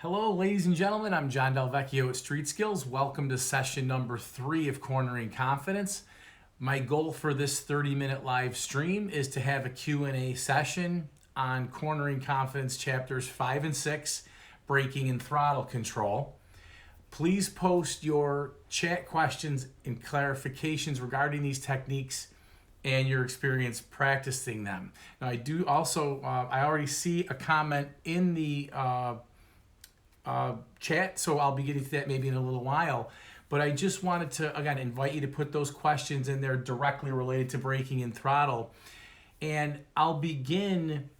Hello, ladies and gentlemen. I'm John Del Vecchio at Street Skills. Welcome to session number 3 of Cornering Confidence. My goal for this 30-minute live stream is to have a Q&A session on Cornering Confidence chapters 5 and 6, braking and throttle control. Please post your chat questions and clarifications regarding these techniques and your experience practicing them. Now, I do also, I already see a comment in the chat, so I'll be getting to that maybe in a little while. But I just wanted to, again, invite you to put those questions in there directly related to braking and throttle. And I'll begin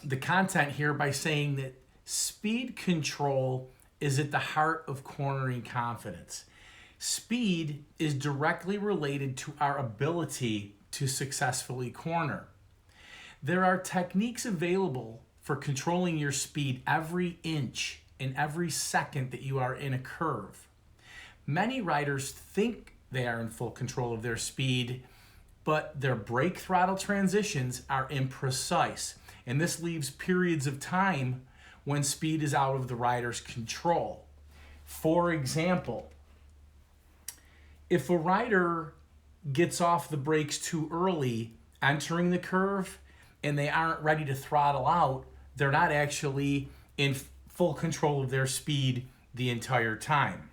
the content here by saying that speed control is at the heart of cornering confidence. Speed is directly related to our ability to successfully corner. There are techniques available for controlling your speed every inch in every second that you are in a curve. Many riders think they are in full control of their speed, but their brake throttle transitions are imprecise, and this leaves periods of time when speed is out of the rider's control. For example, if a rider gets off the brakes too early entering the curve and they aren't ready to throttle out, they're not actually in full control of their speed the entire time.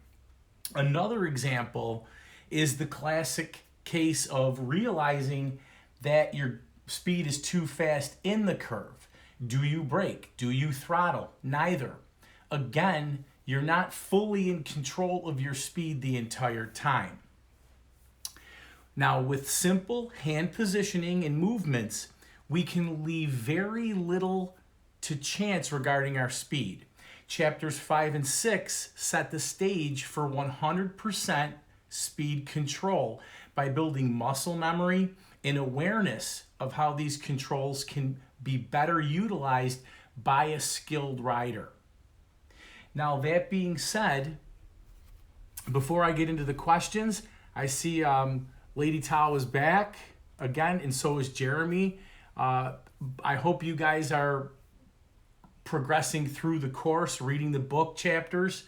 Another example is the classic case of realizing that your speed is too fast in the curve. Do you brake? Do you throttle? Neither. Again, you're not fully in control of your speed the entire time. Now, with simple hand positioning and movements, we can leave very little to chance regarding our speed. Chapters 5 and 6 set the stage for 100% speed control by building muscle memory and awareness of how these controls can be better utilized by a skilled rider. Now, that being said, before I get into the questions, I see Lady Tao is back again, and so is Jeremy. I hope you guys are progressing through the course, reading the book chapters.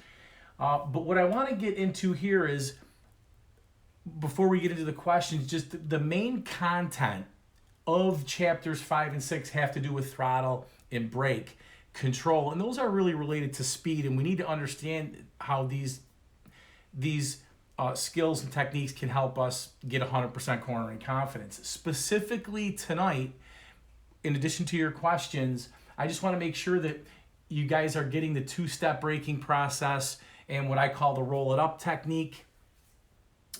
But what I want to get into here is, before we get into the questions, just the main content of chapters 5 and 6 have to do with throttle and brake control. And those are really related to speed, and we need to understand how these skills and techniques can help us get 100% cornering confidence. Specifically tonight, in addition to your questions, I just want to make sure that you guys are getting the two-step braking process and what I call the roll it up technique.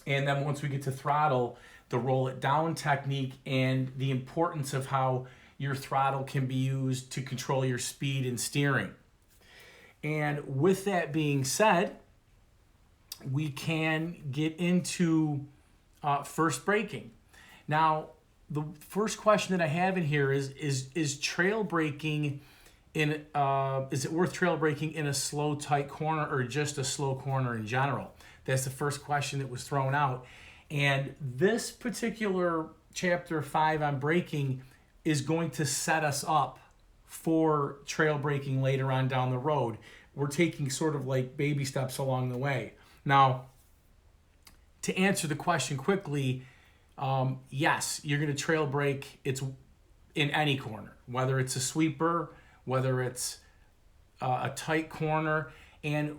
And then once we get to throttle, the roll it down technique and the importance of how your throttle can be used to control your speed and steering. And with that being said, we can get into first braking. Now, the first question that I have in here is trail braking is it worth trail braking in a slow, tight corner or just a slow corner in general? That's the first question that was thrown out. And this particular chapter 5 on braking is going to set us up for trail braking later on down the road. We're taking sort of like baby steps along the way. Now, to answer the question quickly, yes, you're going to trail brake. It's in any corner, whether it's a sweeper, whether it's a tight corner. And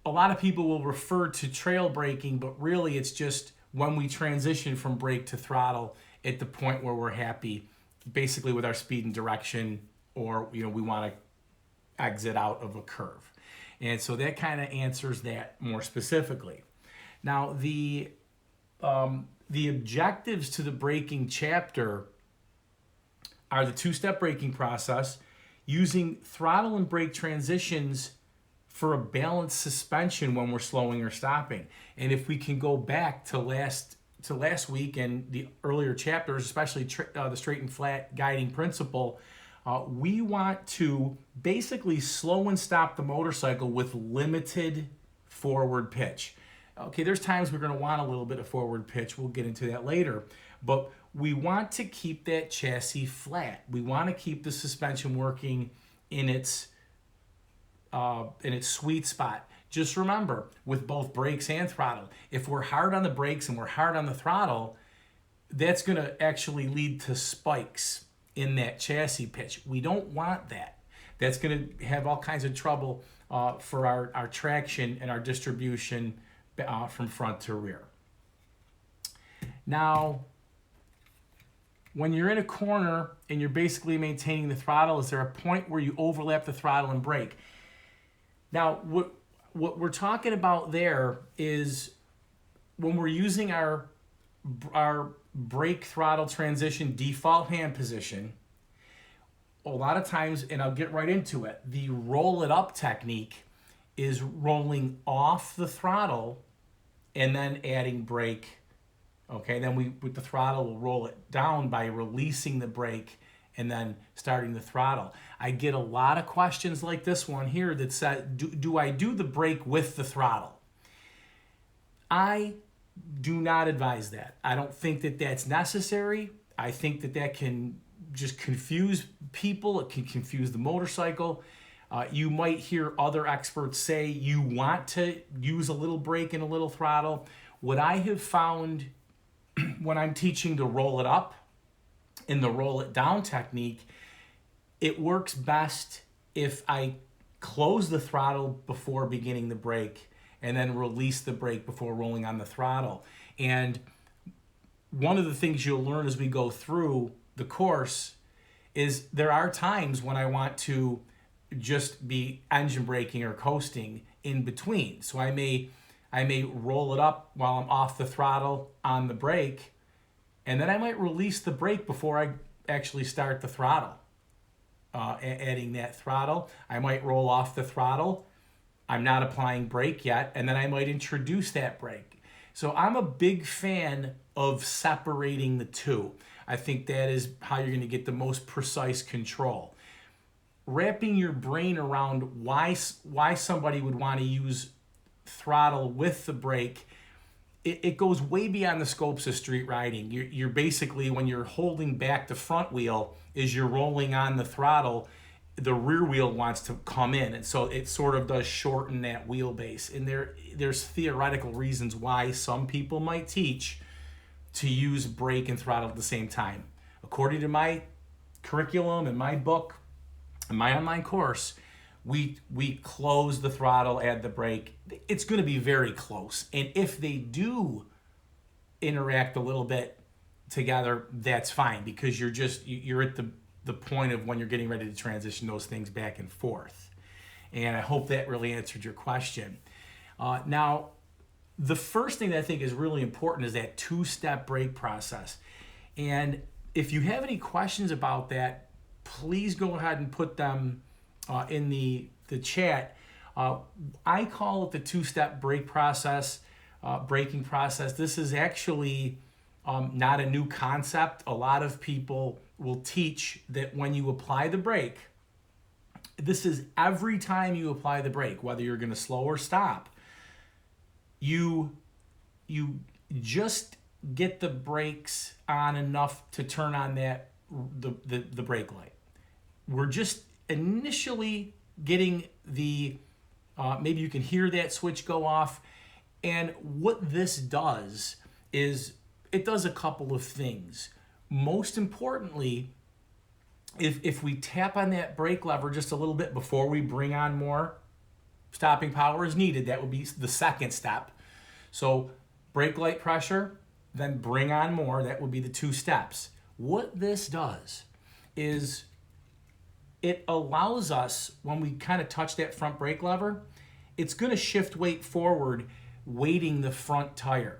a lot of people will refer to trail braking, but really it's just when we transition from brake to throttle at the point where we're happy, basically with our speed and direction, or we want to exit out of a curve. And so that kind of answers that more specifically. Now, the objectives to the braking chapter are the two-step braking process, using throttle and brake transitions for a balanced suspension when we're slowing or stopping. And if we can go back to last week and the earlier chapters, especially the straight and flat guiding principle, we want to basically slow and stop the motorcycle with limited forward pitch. Okay, there's times we're going to want a little bit of forward pitch. We'll get into that later. But we want to keep that chassis flat. We want to keep the suspension working in its in its sweet spot. Just remember, with both brakes and throttle, if we're hard on the brakes and we're hard on the throttle, that's going to actually lead to spikes in that chassis pitch. We don't want that. That's going to have all kinds of trouble for our traction and our distribution from front to rear. Now, when you're in a corner and you're basically maintaining the throttle, is there a point where you overlap the throttle and brake? Now, what we're talking about there is when we're using our brake throttle transition default hand position, a lot of times, and I'll get right into it, the roll it up technique is rolling off the throttle and then adding brake. Okay, then with the throttle, we'll roll it down by releasing the brake and then starting the throttle. I get a lot of questions like this one here that says, do I do the brake with the throttle? I do not advise that. I don't think that that's necessary. I think that can just confuse people. It can confuse the motorcycle. You might hear other experts say you want to use a little brake and a little throttle. What I have found when I'm teaching to roll it up in the roll it down technique, it works best if I close the throttle before beginning the brake and then release the brake before rolling on the throttle. And one of the things you'll learn as we go through the course is there are times when I want to just be engine braking or coasting in between. So I may roll it up while I'm off the throttle on the brake, and then I might release the brake before I actually start the throttle. Adding that throttle, I might roll off the throttle. I'm not applying brake yet, and then I might introduce that brake. So I'm a big fan of separating the two. I think that is how you're going to get the most precise control. Wrapping your brain around why somebody would want to use throttle with the brake, it goes way beyond the scopes of street riding. You're basically, when you're holding back the front wheel, as you're rolling on the throttle, the rear wheel wants to come in, and so it sort of does shorten that wheelbase. And there's theoretical reasons why some people might teach to use brake and throttle at the same time. According to my curriculum and my book and my online course, we close the throttle, add the brake. It's going to be very close. And if they do interact a little bit together, that's fine, because you're at the point of when you're getting ready to transition those things back and forth. And I hope that really answered your question. Now, the first thing that I think is really important is that two-step brake process. And if you have any questions about that, please go ahead and put them in the chat. I call it the two-step brake process, braking process. This is actually not a new concept. A lot of people will teach that when you apply the brake, this is every time you apply the brake, whether you're going to slow or stop, you just get the brakes on enough to turn on the brake light. We're just initially getting the, maybe you can hear that switch go off. And what this does is it does a couple of things. Most importantly, if we tap on that brake lever just a little bit before we bring on more stopping power is needed, that would be the second step. So brake light pressure, then bring on more, that would be the two steps. What this does is it allows us, when we kind of touch that front brake lever, it's going to shift weight forward, weighting the front tire.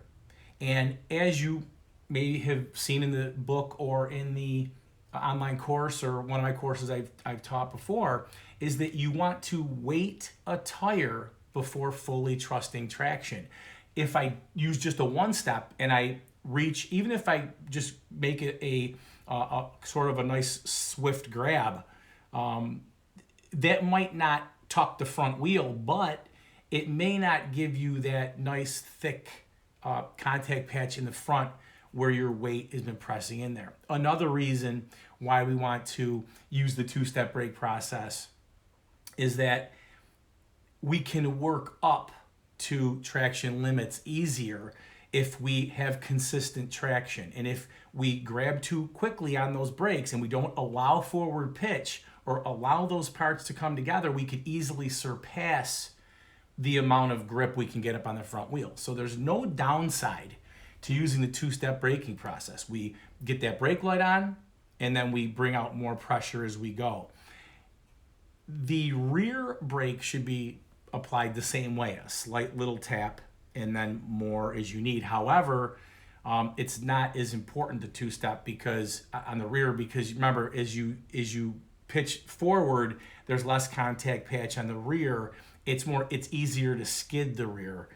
And as you may have seen in the book or in the online course or one of my courses I've taught before, is that you want to weight a tire before fully trusting traction. If I use just a one step and I reach, even if I just make it a sort of a nice swift grab, that might not tuck the front wheel, but it may not give you that nice thick contact patch in the front where your weight has been pressing in there. Another reason why we want to use the two-step brake process is that we can work up to traction limits easier if we have consistent traction. And if we grab too quickly on those brakes and we don't allow forward pitch or allow those parts to come together, we could easily surpass the amount of grip we can get up on the front wheel. So there's no downside to using the two-step braking process. We get that brake light on, and then we bring out more pressure as we go. The rear brake should be applied the same way, a slight little tap, and then more as you need. However, it's not as important to two-step because on the rear, because remember, as you pitch forward, there's less contact patch on the rear. It's easier to skid the rear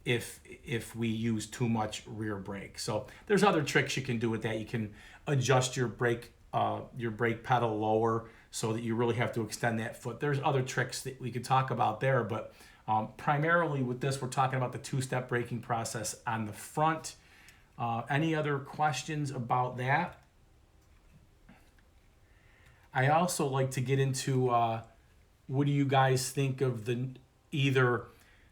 if we use too much rear brake. So there's other tricks you can do with that. You can adjust your brake pedal lower so that you really have to extend that foot. There's other tricks that we could talk about there, but primarily with this, we're talking about the two-step braking process on the front. Any other questions about that? I also like to get into what do you guys think of either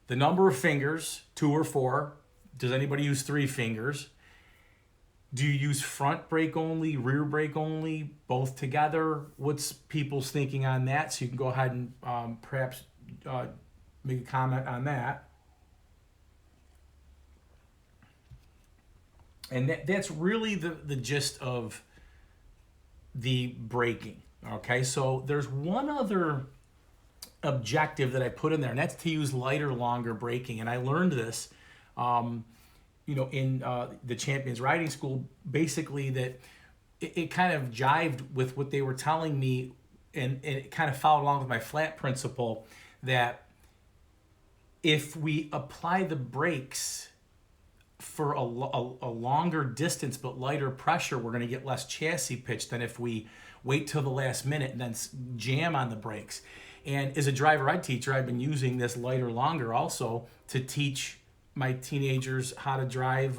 the number of fingers, 2 or 4? Does anybody use 3 fingers? Do you use front brake only, rear brake only, both together? What's people's thinking on that? So you can go ahead and perhaps make a comment on that. And that's really the gist of the braking. Okay, so there's one other objective that I put in there, and that's to use lighter, longer braking. And I learned this, in the Champions Riding School, basically that it kind of jived with what they were telling me, and it kind of followed along with my flat principle that if we apply the brakes for a longer distance but lighter pressure, we're going to get less chassis pitch than if we wait till the last minute and then jam on the brakes. And as a driver ed teacher, I've been using this lighter, longer also to teach my teenagers how to drive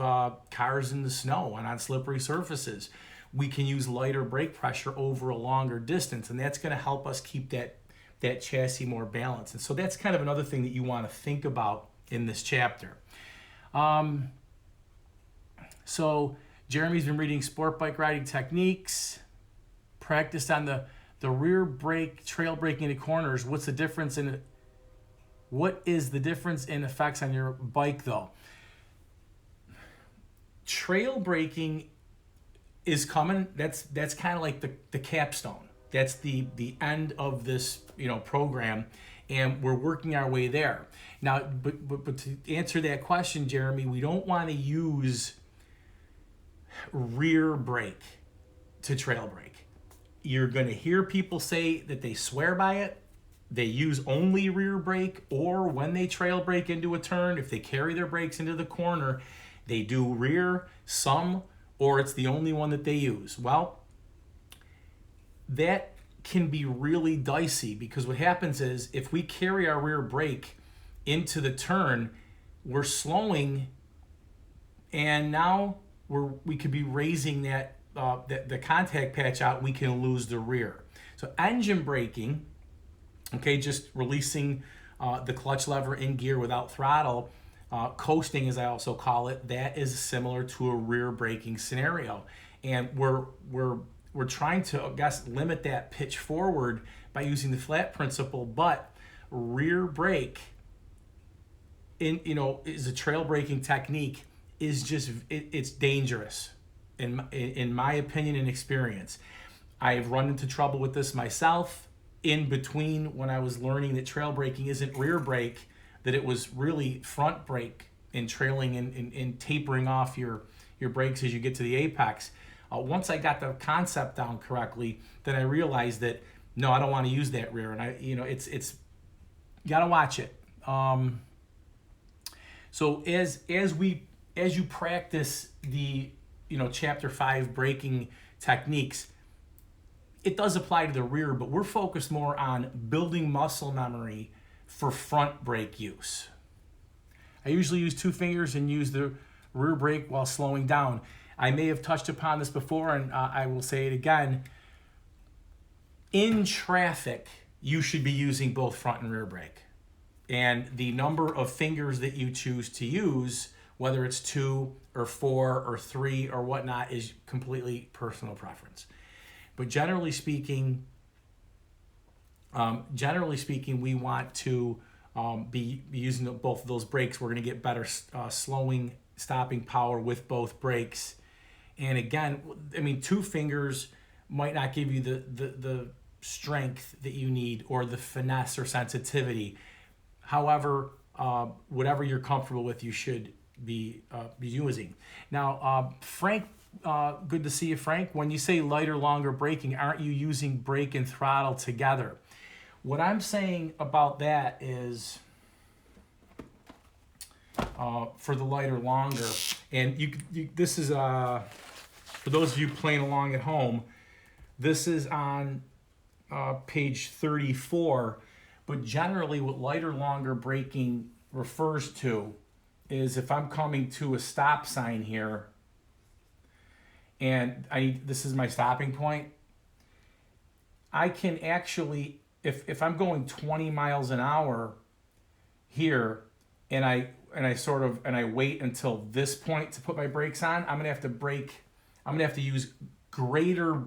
cars in the snow and on slippery surfaces. We can use lighter brake pressure over a longer distance, and that's going to help us keep that chassis more balanced. And so that's kind of another thing that you want to think about in this chapter. So Jeremy's been reading Sport Bike Riding Techniques, practiced on the rear brake, trail braking into corners. What is the difference in effects on your bike though? Trail braking is coming. That's kind of like the capstone. That's the end of this program, and we're working our way there. Now, but to answer that question, Jeremy, we don't want to use rear brake to trail brake. You're going to hear people say that they swear by it. They use only rear brake, or when they trail brake into a turn, if they carry their brakes into the corner, they do rear, some, or it's the only one that they use. Well, that can be really dicey, because what happens is if we carry our rear brake into the turn, we're slowing, and now we could be raising the contact patch out. We can lose the rear. So engine braking, okay, just releasing the clutch lever in gear without throttle, coasting as I also call it, that is similar to a rear braking scenario. And we're trying to, I guess, limit that pitch forward by using the flat principle, but rear brake is a trail braking technique, is just it's dangerous in my opinion and experience. I've run into trouble with this myself in between when I was learning that trail braking isn't rear brake, that it was really front brake and trailing and tapering off your brakes as you get to the apex. Once I got the concept down correctly, then I realized that no, I don't want to use that rear, and it's you gotta watch it. So as you practice the chapter 5 braking techniques, it does apply to the rear, but we're focused more on building muscle memory for front brake use. I usually use 2 fingers and use the rear brake while slowing down. I may have touched upon this before, and I will say it again. In traffic, you should be using both front and rear brake. And the number of fingers that you choose to use, whether it's 2 or 4 or 3 or whatnot, is completely personal preference. But generally speaking, we want to be using both of those brakes. We're going to get better slowing, stopping power with both brakes. And again, I mean, 2 fingers might not give you the strength that you need or the finesse or sensitivity. However, whatever you're comfortable with, you should be using. Now, Frank, good to see you, Frank. When you say lighter, longer braking, aren't you using brake and throttle together? What I'm saying about that is, for the lighter, longer, and this is for those of you playing along at home, this is on page 34. But generally, what lighter, longer braking refers to is if I'm coming to a stop sign here, and this is my stopping point, I can actually, if I'm going 20 miles an hour here, and I wait until this point to put my brakes on, I'm gonna have to use greater.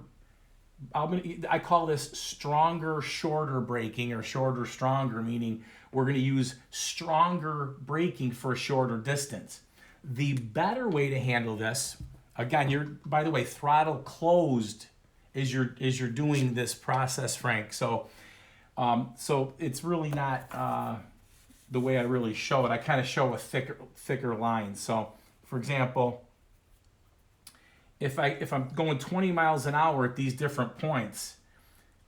I call this stronger, shorter braking, or shorter, stronger, meaning we're going to use stronger braking for a shorter distance. The better way to handle this, again, by the way, throttle closed as you're doing this process, Frank. So it's really not the way I really show it. I kind of show a thicker line. So, for example, if I'm going 20 miles an hour at these different points,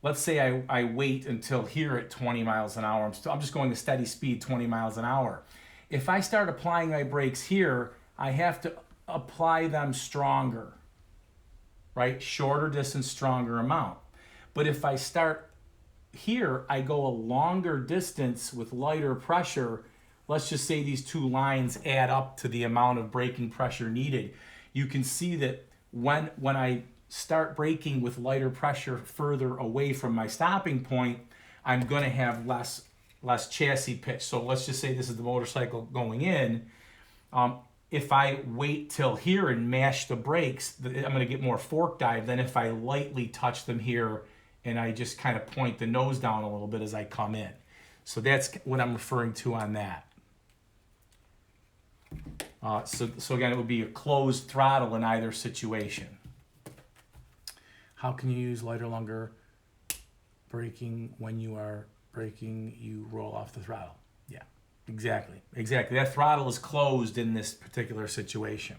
let's say I wait until here at 20 miles an hour. I'm just going a steady speed, 20 miles an hour. If I start applying my brakes here, I have to apply them stronger, right? Shorter distance, stronger amount. But if I start here, I go a longer distance with lighter pressure. Let's just say these 2 lines add up to the amount of braking pressure needed. You can see that when I start braking with lighter pressure further away from my stopping point, I'm going to have less chassis pitch. So let's just say this is the motorcycle going in. If I wait till here and mash the brakes, I'm going to get more fork dive than if I lightly touch them here and I just kind of point the nose down a little bit as I come in. So that's what I'm referring to on that. So again, it would be a closed throttle in either situation. How can you use lighter, longer braking when you are braking? You roll off the throttle. Yeah, exactly. That throttle is closed in this particular situation.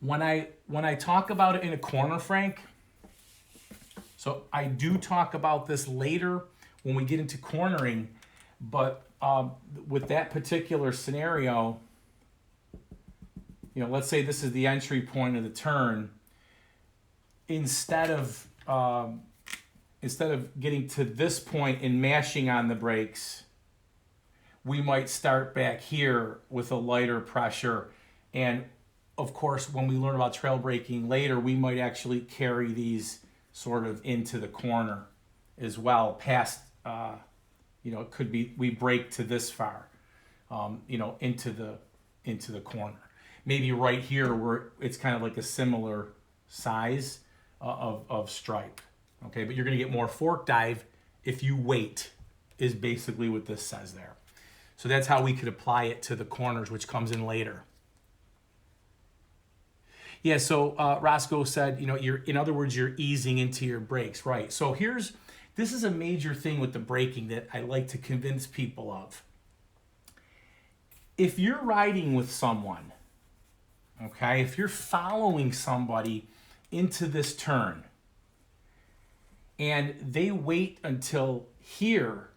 When I talk about it in a corner, Frank, so I do talk about this later when we get into cornering, but with that particular scenario, let's say this is the entry point of the turn. Instead of getting to this point and mashing on the brakes, we might start back here with a lighter pressure. And of course, when we learn about trail braking later, we might actually carry these sort of into the corner as well, past, it could be we brake to this far, into the corner. Maybe right here where it's kind of like a similar size of stripe. Okay, but you're going to get more fork dive if you wait, is basically what this says there. So that's how we could apply it to the corners, which comes in later. Yeah, so Roscoe said, in other words, you're easing into your brakes, right? So this is a major thing with the braking that I like to convince people of. If you're riding with someone, okay, if you're following somebody into this turn and they wait until here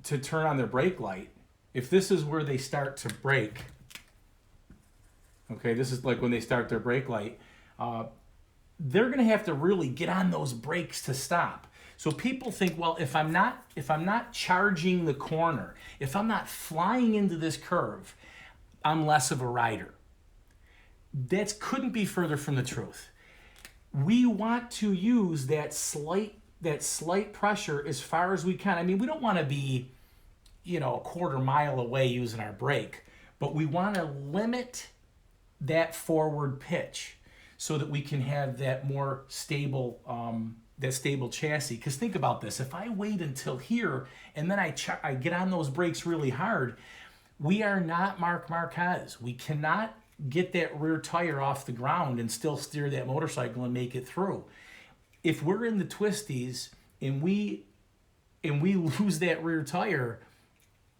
to turn on their brake light, if this is where they start to brake, okay, this is like when they start their brake light, they're going to have to really get on those brakes to stop. So people think, well, if I'm not charging the corner, if I'm not flying into this curve, I'm less of a rider. That couldn't be further from the truth. We want to use that slight that slight pressure as far as we can. I mean, we don't want to be, a quarter mile away using our brake, but we want to limit that forward pitch so that we can have that more stable, stable chassis. Because think about this: if I wait until here and then I get on those brakes really hard, we are not Marc Marquez. We cannot get that rear tire off the ground and still steer that motorcycle and make it through. If we're in the twisties and we lose that rear tire,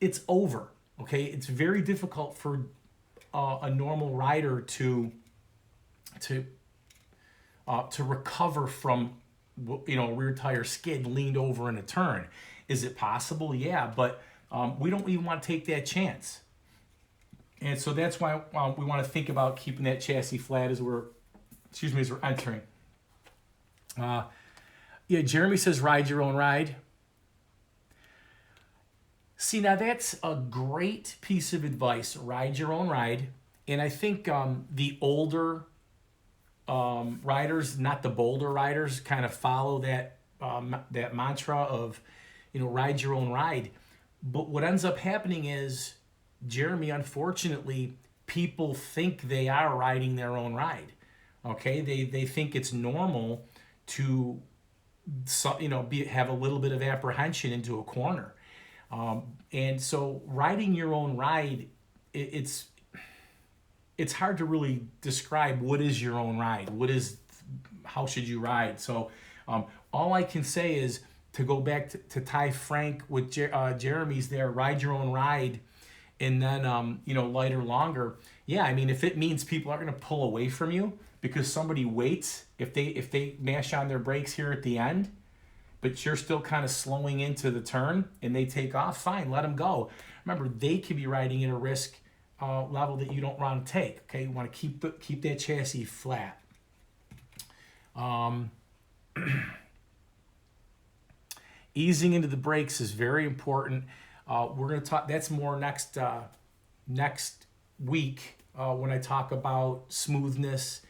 it's over. Okay, it's very difficult for a normal rider to recover from a rear tire skid leaned over in a turn. Is it possible? Yeah, but we don't even want to take that chance. And so that's why we want to think about keeping that chassis flat as we're entering. Jeremy says ride your own ride. See, now that's a great piece of advice. Ride your own ride. And I think the older riders, not the bolder riders, kind of follow that mantra of, ride your own ride. But what ends up happening is, Jeremy, unfortunately, people think they are riding their own ride. Okay, they think it's normal to have a little bit of apprehension into a corner, and so riding your own ride, it's hard to really describe what is your own ride. How should you ride? So all I can say is to go back to Ty Frank with Jeremy's there, ride your own ride. And then, lighter, longer. Yeah, I mean, if it means people are going to pull away from you because somebody waits, if they mash on their brakes here at the end, but you're still kind of slowing into the turn and they take off, fine, let them go. Remember, they could be riding at a risk level that you don't want to take. Okay, you want to keep that chassis flat. Easing into the brakes is very important. We're going to talk. That's more next week when I talk about smoothness,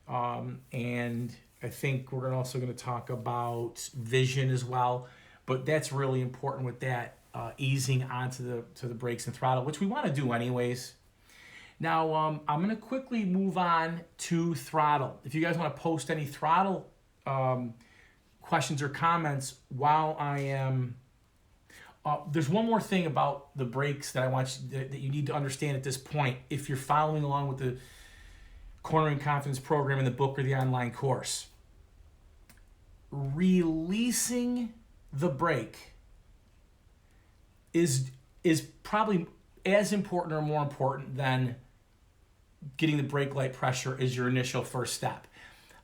and I think we're also going to talk about vision as well. But that's really important with that easing onto the brakes and throttle, which we want to do anyways. Now I'm going to quickly move on to throttle. If you guys want to post any throttle questions or comments while I am. There's one more thing about the brakes that I want that you need to understand at this point if you're following along with the Cornering Confidence program in the book or the online course. Releasing the brake is probably as important or more important than getting the brake light pressure as your initial first step.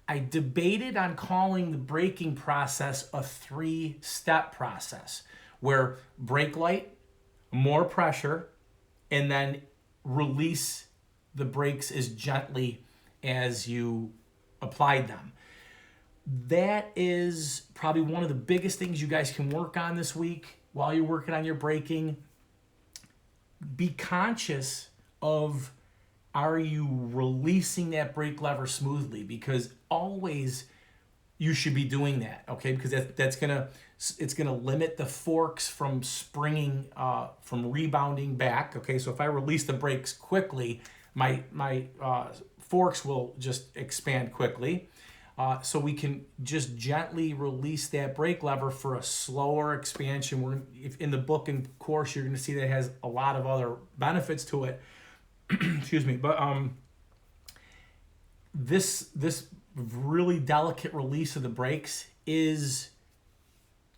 I debated on calling the braking process a 3-step process, where brake light, more pressure, and then release the brakes as gently as you applied them. That is probably one of the biggest things you guys can work on this week while you're working on your braking. Be conscious of, are you releasing that brake lever smoothly? Because always you should be doing that, okay? Because it's gonna limit the forks from springing, from rebounding back. Okay, so if I release the brakes quickly, my forks will just expand quickly. So we can just gently release that brake lever for a slower expansion. In the book and course, you're going to see that it has a lot of other benefits to it. Excuse me, but this really delicate release of the brakes is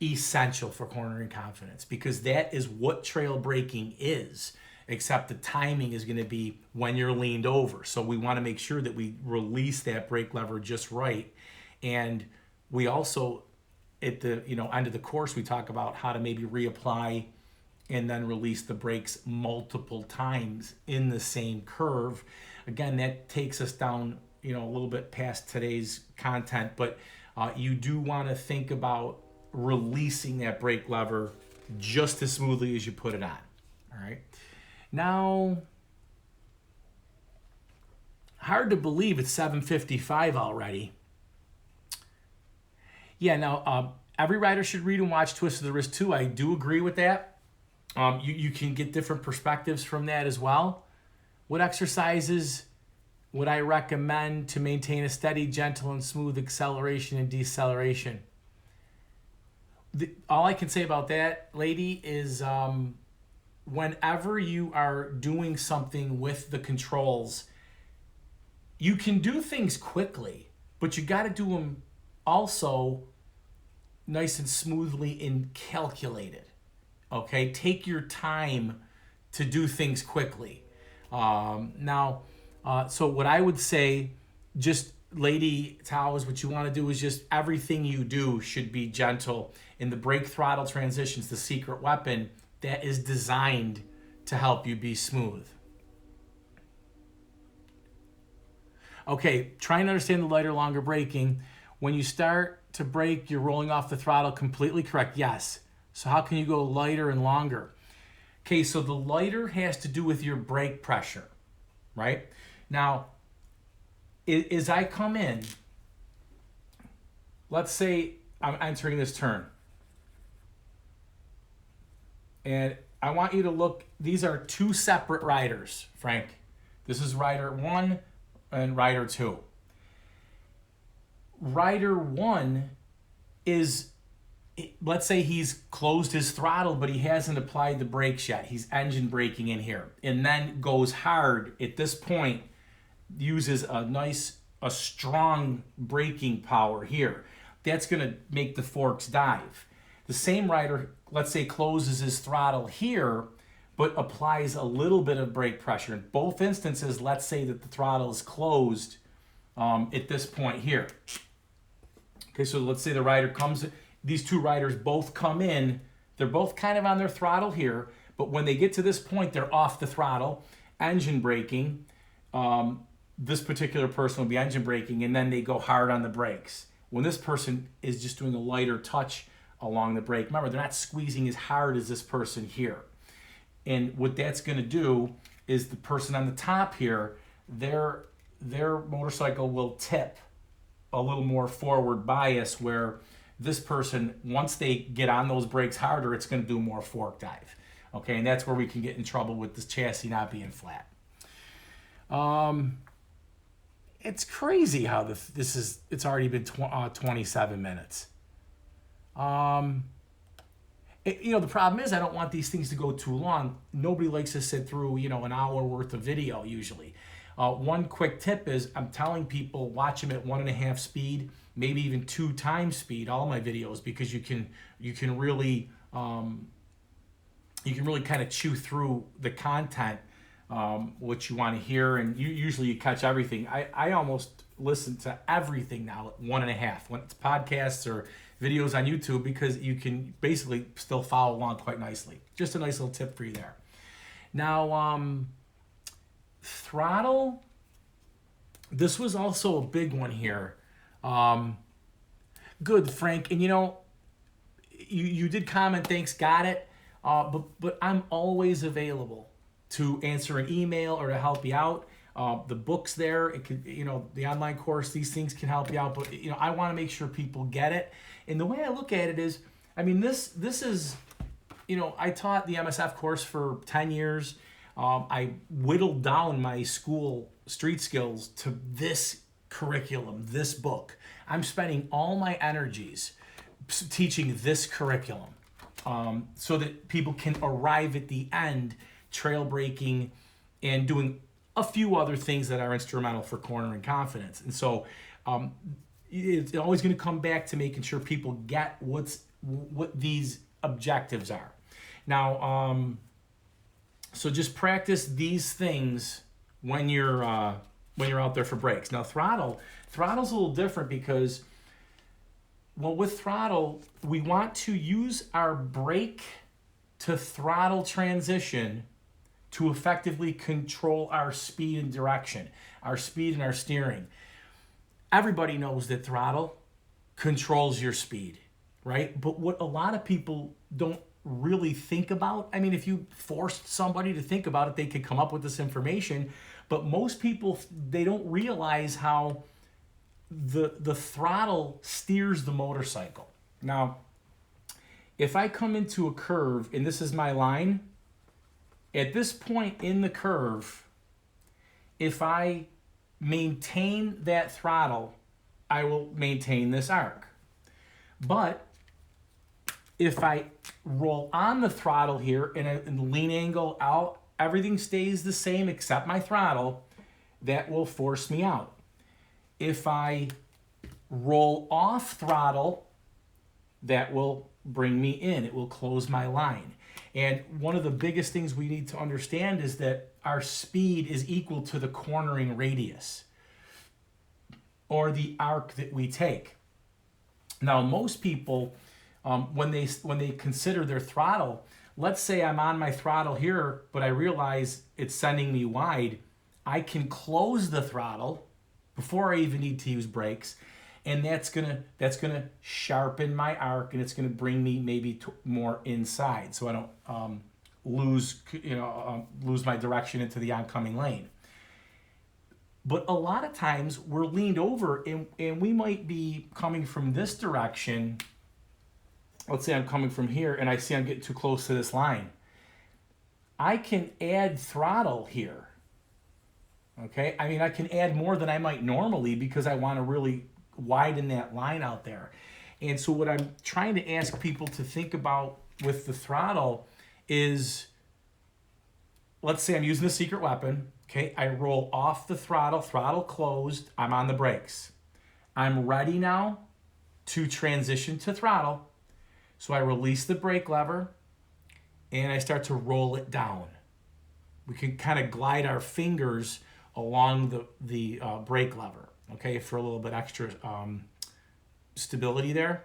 essential for cornering confidence, because that is what trail braking is, except the timing is going to be when you're leaned over. So we want to make sure that we release that brake lever just right. And we also, at the end of the course, we talk about how to maybe reapply and then release the brakes multiple times in the same curve. Again, that takes us down a little bit past today's content, but you do want to think about releasing that brake lever just as smoothly as you put it on. All right. Now, hard to believe it's 7:55 already. Yeah, now Every rider should read and watch Twist of the Wrist too. I do agree with that. You can get different perspectives from that as well. What exercises would I recommend to maintain a steady, gentle, and smooth acceleration and deceleration? All I can say about that, lady, is whenever you are doing something with the controls, you can do things quickly, but you got to do them also nice and smoothly and calculated. Okay, take your time to do things quickly. So what I would say, just lady Tao, is what you want to do is just everything you do should be gentle. In the brake throttle transitions, the secret weapon that is designed to help you be smooth. Okay, try and understand the lighter, longer braking. When you start to brake, you're rolling off the throttle completely correct. Yes. So how can you go lighter and longer? Okay, so the lighter has to do with your brake pressure, right? Now, as I come in, let's say I'm entering this turn. And I want you to look, these are two separate riders, Frank. This is rider 1 and rider 2. Rider 1 is, let's say he's closed his throttle, but he hasn't applied the brakes yet. He's engine braking in here, and then goes hard at this point, uses a strong braking power here. That's going to make the forks dive. The same rider, let's say, closes his throttle here, but applies a little bit of brake pressure. In both instances, let's say that the throttle is closed at this point here. Okay, so let's say the rider comes, these two riders both come in, they're both kind of on their throttle here, but when they get to this point, they're off the throttle, engine braking. This particular person will be engine braking, and then they go hard on the brakes. When this person is just doing a lighter touch along the brake, remember, they're not squeezing as hard as this person here. And what that's going to do is the person on the top here, their motorcycle will tip a little more forward bias, where this person, once they get on those brakes harder, it's going to do more fork dive. Okay, and that's where we can get in trouble with this chassis not being flat. It's crazy how it's already been 27 minutes. The problem is I don't want these things to go too long. Nobody likes to sit through, an hour worth of video usually. One quick tip is I'm telling people watch them at 1.5 speed, maybe even 2 times speed, all my videos, because you can really kind of chew through the content, what you want to hear, and you catch everything. I almost listen to everything now at 1.5 when it's podcasts or videos on YouTube, because you can basically still follow along quite nicely. Just a nice little tip for you there. Now, throttle, this was also a big one here. Good, Frank. And you did comment, thanks, got it. But I'm always available to answer an email or to help you out. The book's there. It could, the online course, these things can help you out. But I want to make sure people get it. And the way I look at it is, this is, I taught the MSF course for 10 years. I whittled down my school street skills to this curriculum, this book. I'm spending all my energies teaching this curriculum, so that people can arrive at the end trail braking and doing a few other things that are instrumental for cornering confidence. And so it's always going to come back to making sure people get what these objectives are. Now, so just practice these things when you're out there for brakes. Now, throttle's a little different because, with throttle, we want to use our brake to throttle transition to effectively control our speed and direction, our speed and our steering. Everybody knows that throttle controls your speed, right? But what a lot of people don't really think about, if you forced somebody to think about it, they could come up with this information, but most people, they don't realize how the throttle steers the motorcycle. Now, if I come into a curve and this is my line, at this point in the curve, if I maintain that throttle, I will maintain this arc. But if I roll on the throttle here and the lean angle out, everything stays the same except my throttle, that will force me out. If I roll off throttle, that will bring me in. It will close my line. And one of the biggest things we need to understand is that our speed is equal to the cornering radius or the arc that we take. Now, most people, when they consider their throttle, let's say I'm on my throttle here, but I realize it's sending me wide, I can close the throttle before I even need to use brakes, and that's gonna sharpen my arc, and it's gonna bring me maybe more inside, so I don't lose my direction into the oncoming lane. But a lot of times we're leaned over, and we might be coming from this direction. Let's say I'm coming from here, and I see I'm getting too close to this line. I can add throttle here. Okay, I mean, I can add more than I might normally because I want to really widen that line out there. And so what I'm trying to ask people to think about with the throttle is, let's say I'm using the secret weapon. Okay, I roll off the throttle closed, I'm on the brakes. I'm ready now to transition to throttle. So I release the brake lever and I start to roll it down. We can kind of glide our fingers along the brake lever, okay, for a little bit extra stability there.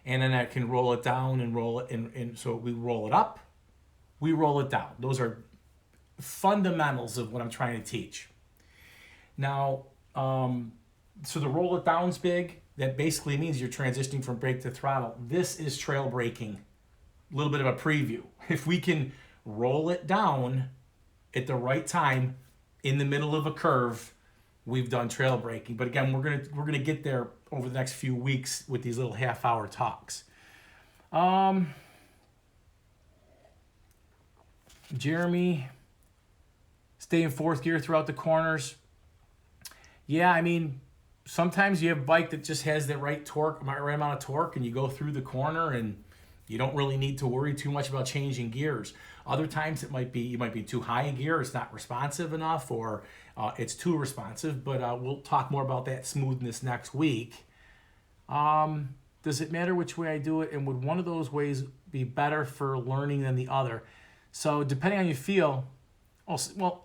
And then I can roll it down and roll it, and so we roll it up, we roll it down. Those are fundamentals of what I'm trying to teach. Now, so the roll it down's big. That basically means you're transitioning from brake to throttle. This is trail braking. A little bit of a preview. If we can roll it down at the right time in the middle of a curve, we've done trail braking. But again, we're gonna get there over the next few weeks with these little half-hour talks. Jeremy, stay in fourth gear throughout the corners. Yeah, I mean, sometimes you have a bike that just has the right torque, right amount of torque, and you go through the corner and you don't really need to worry too much about changing gears. Other times you might be too high a gear, it's not responsive enough, or it's too responsive, but we'll talk more about that smoothness next week. Does it matter which way I do it, and would one of those ways be better for learning than the other? So depending on how you feel, well,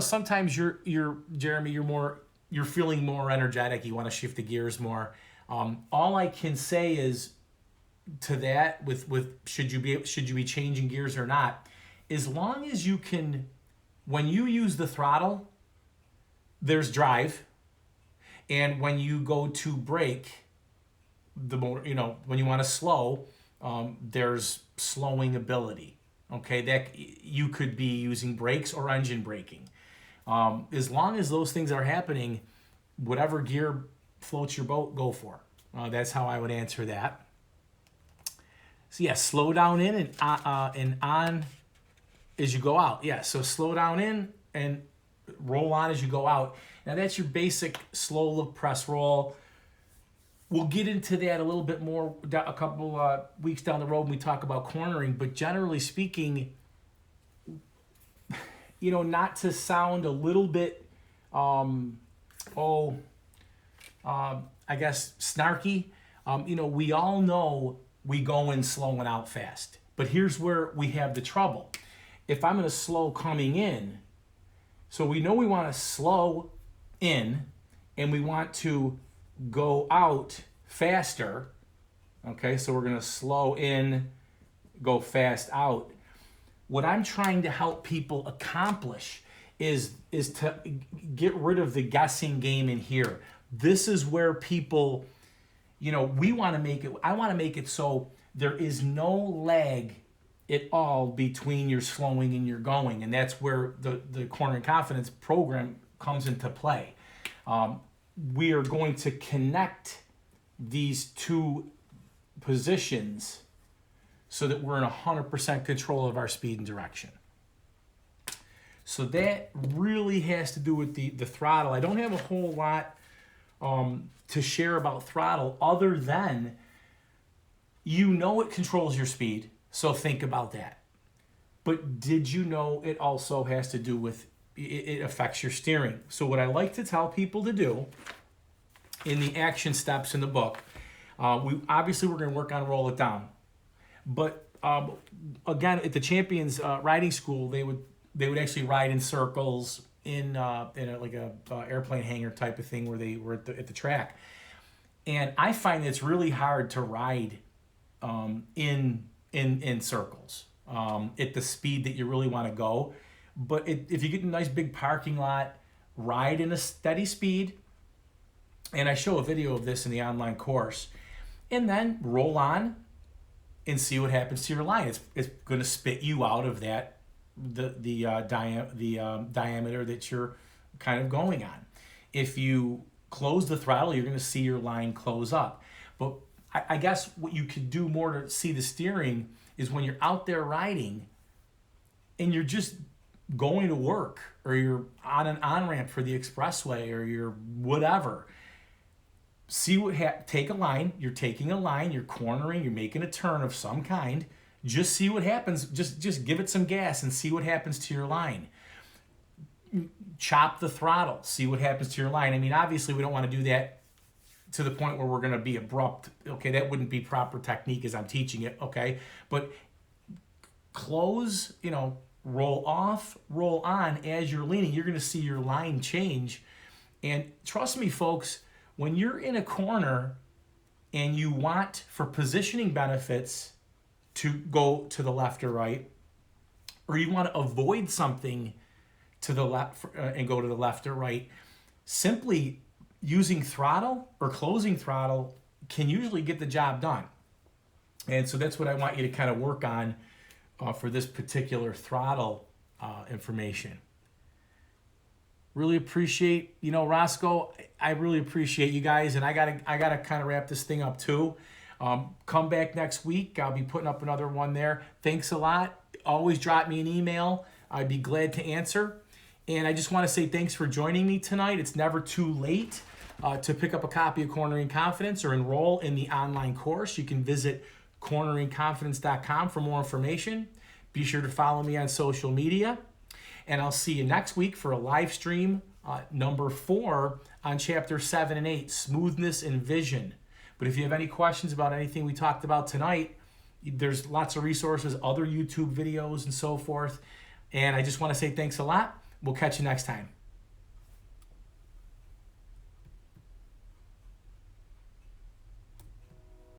sometimes Jeremy, you're feeling more energetic, you want to shift the gears more. All I can say is to that with should you be changing gears or not, as long as you can, when you use the throttle, there's drive, and when you go to brake, the more, when you want to slow, there's slowing ability. Okay, that you could be using brakes or engine braking. As long as those things are happening, whatever gear floats your boat, go for. That's how I would answer that. So yeah, slow down in and on as you go out. Yeah, so slow down in and roll on as you go out. Now that's your basic slow look, press, roll. We'll get into that a little bit more a couple weeks down the road when we talk about cornering, but generally speaking, not to sound a little bit, I guess snarky, we all know we go in slow and out fast, but here's where we have the trouble. If I'm going to slow coming in, so we know we want to slow in and we want to go out faster. Okay, so we're going to slow in, go fast out. What I'm trying to help people accomplish is to get rid of the guessing game in here. This is where people, we want to make it, I want to make it so there is no lag at all between your slowing and your going. And that's where the Cornering Confidence program comes into play. We are going to connect these two positions so that we're in 100% control of our speed and direction. So that really has to do with the throttle. I don't have a whole lot to share about throttle other than it controls your speed, so think about that. But did you know it also has to do with, it affects your steering? So what I like to tell people to do in the action steps in the book, we're going to work on roll it down. But again, at the Champions Riding School, they would actually ride in circles in a airplane hangar type of thing where they were at the track. And I find it's really hard to ride in circles at the speed that you really want to go. But if you get a nice big parking lot, ride in a steady speed. And I show a video of this in the online course. And then roll on and see what happens to your line. It's going to spit you out of that diameter that you're kind of going on. If you close the throttle, you're going to see your line close up. But I guess what you could do more to see the steering is when you're out there riding and you're just going to work, or you're on an on-ramp for the expressway, or you're whatever. Take a line, you're taking a line, you're cornering, you're making a turn of some kind. Just see what happens. Just give it some gas and see what happens to your line. Chop the throttle, see what happens to your line. I mean, obviously we don't want to do that to the point where we're going to be abrupt. Okay, that wouldn't be proper technique as I'm teaching it, okay? But close, roll off, roll on as you're leaning. You're going to see your line change. And trust me, folks, when you're in a corner and you want, for positioning benefits, to go to the left or right, or you want to avoid something to the left and go to the left or right, simply using throttle or closing throttle can usually get the job done. And so that's what I want you to kind of work on for this particular throttle information. Really appreciate, Roscoe, I really appreciate you guys, and I gotta kind of wrap this thing up too. Come back next week. I'll be putting up another one there. Thanks a lot. Always drop me an email. I'd be glad to answer. And I just want to say thanks for joining me tonight. It's never too late to pick up a copy of Cornering Confidence or enroll in the online course. You can visit corneringconfidence.com for more information. Be sure to follow me on social media. And I'll see you next week for a live stream number 4 on chapter 7 and 8, Smoothness and Vision. But if you have any questions about anything we talked about tonight, there's lots of resources, other YouTube videos and so forth. And I just want to say thanks a lot. We'll catch you next time.